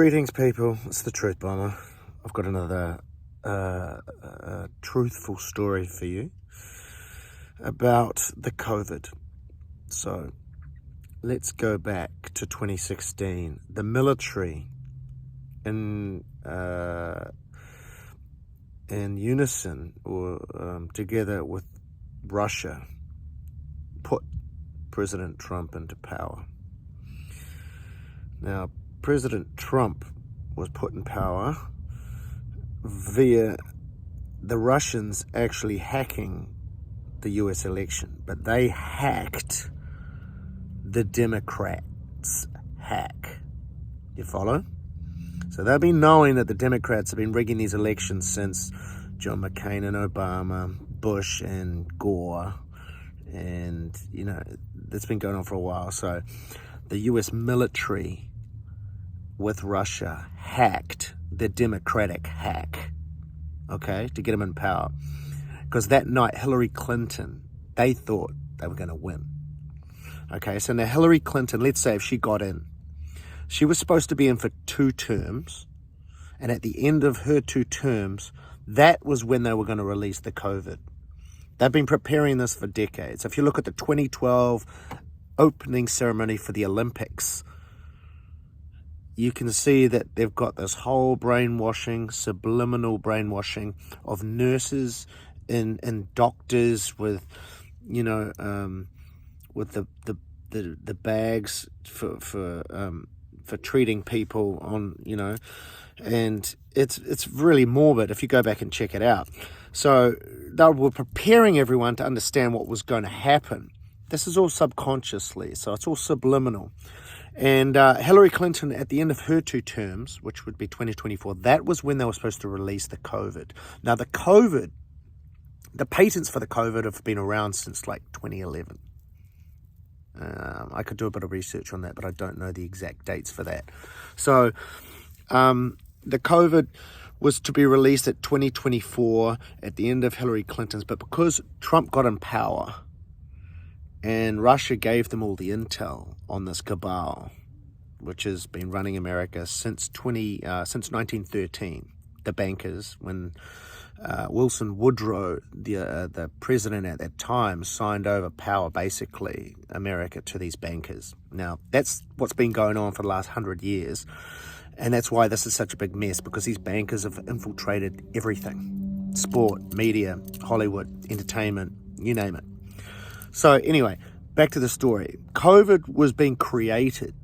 Greetings, people. It's the Truth Bomber. I've got another truthful story for you about the COVID. So let's go back to 2016. The military, in unison or together with Russia, put President Trump into power. Now, President Trump was put in power via the Russians actually hacking the US election, but they hacked the Democrats' hack. You follow? So they've been knowing that the Democrats have been rigging these elections since John McCain and Obama, Bush and Gore, and that's been going on for a while. So the US military with Russia hacked the Democratic hack, okay, to get them in power. Because that night, Hillary Clinton, they thought they were going to win. Okay, so now Hillary Clinton, let's say if she got in, she was supposed to be in for 2 terms, and at the end of her 2 terms, that was when they were going to release the COVID. They've been preparing this for decades. If you look at the 2012 opening ceremony for the Olympics, you can see that they've got this whole brainwashing, subliminal brainwashing of nurses and doctors with, with the bags for treating people on, and it's really morbid if you go back and check it out. So they were preparing everyone to understand what was going to happen. This is all subconsciously, so it's all subliminal. And Hillary Clinton, at the end of her 2 terms, which would be 2024, that was when they were supposed to release the COVID. Now, the patents for the COVID have been around since like 2011. I could do a bit of research on that, but I don't know the exact dates for that. So the COVID was to be released at 2024 at the end of Hillary Clinton's, but because Trump got in power, and Russia gave them all the intel on this cabal, which has been running America since 1913. The bankers, when Wilson Woodrow, the president at that time, signed over power, basically, America to these bankers. Now, that's what's been going on for the last 100 years. And that's why this is such a big mess, because these bankers have infiltrated everything. Sport, media, Hollywood, entertainment, you name it. So anyway, back to the story. COVID was being created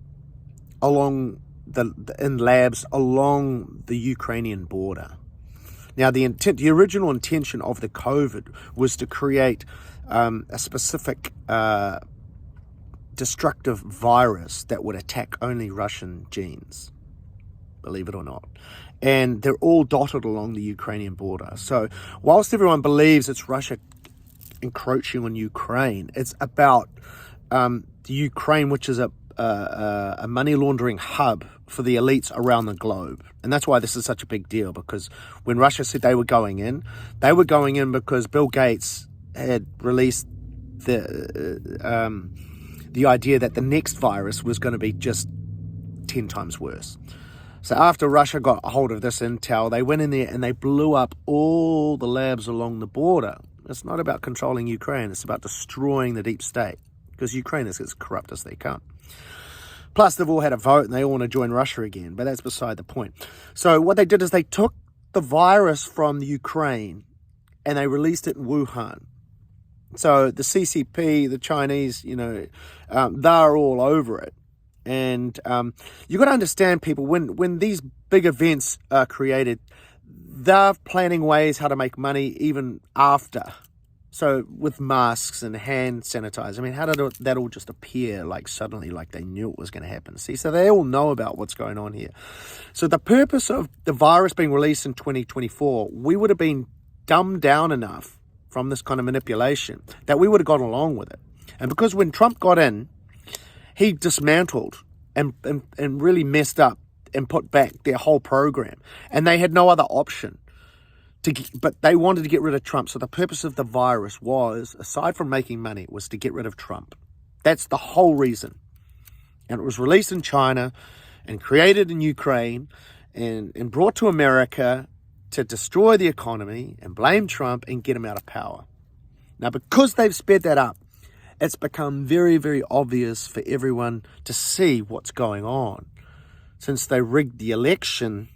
in labs along the Ukrainian border. Now, the original intention of the COVID was to create a specific destructive virus that would attack only Russian genes, believe it or not. And they're all dotted along the Ukrainian border. So whilst everyone believes it's Russia encroaching on Ukraine, it's about the Ukraine, which is a money laundering hub for the elites around the globe. And that's why this is such a big deal, because when Russia said they were going in because Bill Gates had released the idea that the next virus was going to be just 10 times worse. So after Russia got a hold of this intel, they went in there and they blew up all the labs along the border. It's not about controlling Ukraine. It's about destroying the deep state, because Ukraine is as corrupt as they come. Plus, they've all had a vote and they all want to join Russia again, but that's beside the point. So what they did is they took the virus from the Ukraine and they released it in Wuhan. So the CCP, the Chinese, they're all over it. And you've got to understand, people, when these big events are created, they're planning ways how to make money even after. So with masks and hand sanitizer, I mean, how did that all just appear like suddenly, like they knew it was going to happen? See, so they all know about what's going on here. So the purpose of the virus being released in 2024, we would have been dumbed down enough from this kind of manipulation that we would have gone along with it. And because when Trump got in, he dismantled and really messed up and put back their whole program. And they had no other option. But they wanted to get rid of Trump. So the purpose of the virus was, aside from making money, was to get rid of Trump. That's the whole reason. And it was released in China. and created in Ukraine and brought to America to destroy the economy and blame Trump and get him out of power. Now, because they've sped that up, it's become very, very obvious for everyone to see what's going on. Since they rigged the election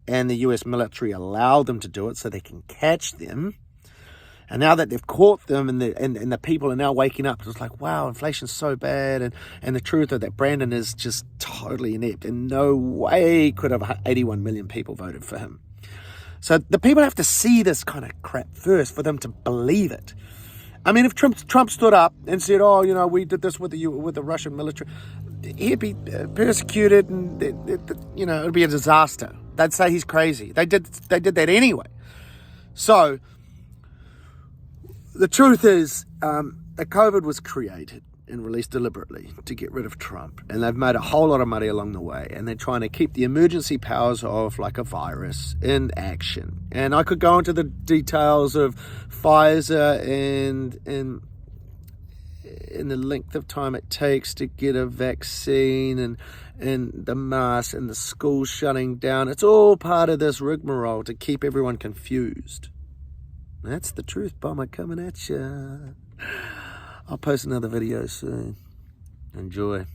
and the US military allowed them to do it so they can catch them, and now that they've caught them and the people are now waking up, it's like, wow, inflation's so bad. And the truth is that Brandon is just totally inept. And no way could have 81 million people voted for him. So the people have to see this kind of crap first for them to believe it. I mean, if Trump stood up and said, oh, you know, we did this with the Russian military, he'd be persecuted and, you know, it'd be a disaster. They'd say he's crazy. They did that anyway. So the truth is that COVID was created and released deliberately to get rid of Trump. And they've made a whole lot of money along the way. And they're trying to keep the emergency powers of like a virus in action. And I could go into the details of Pfizer and the length of time it takes to get a vaccine and the mask and the schools shutting down. It's all part of this rigmarole to keep everyone confused. That's the truth bomber coming at ya. I'll post another video soon. Enjoy.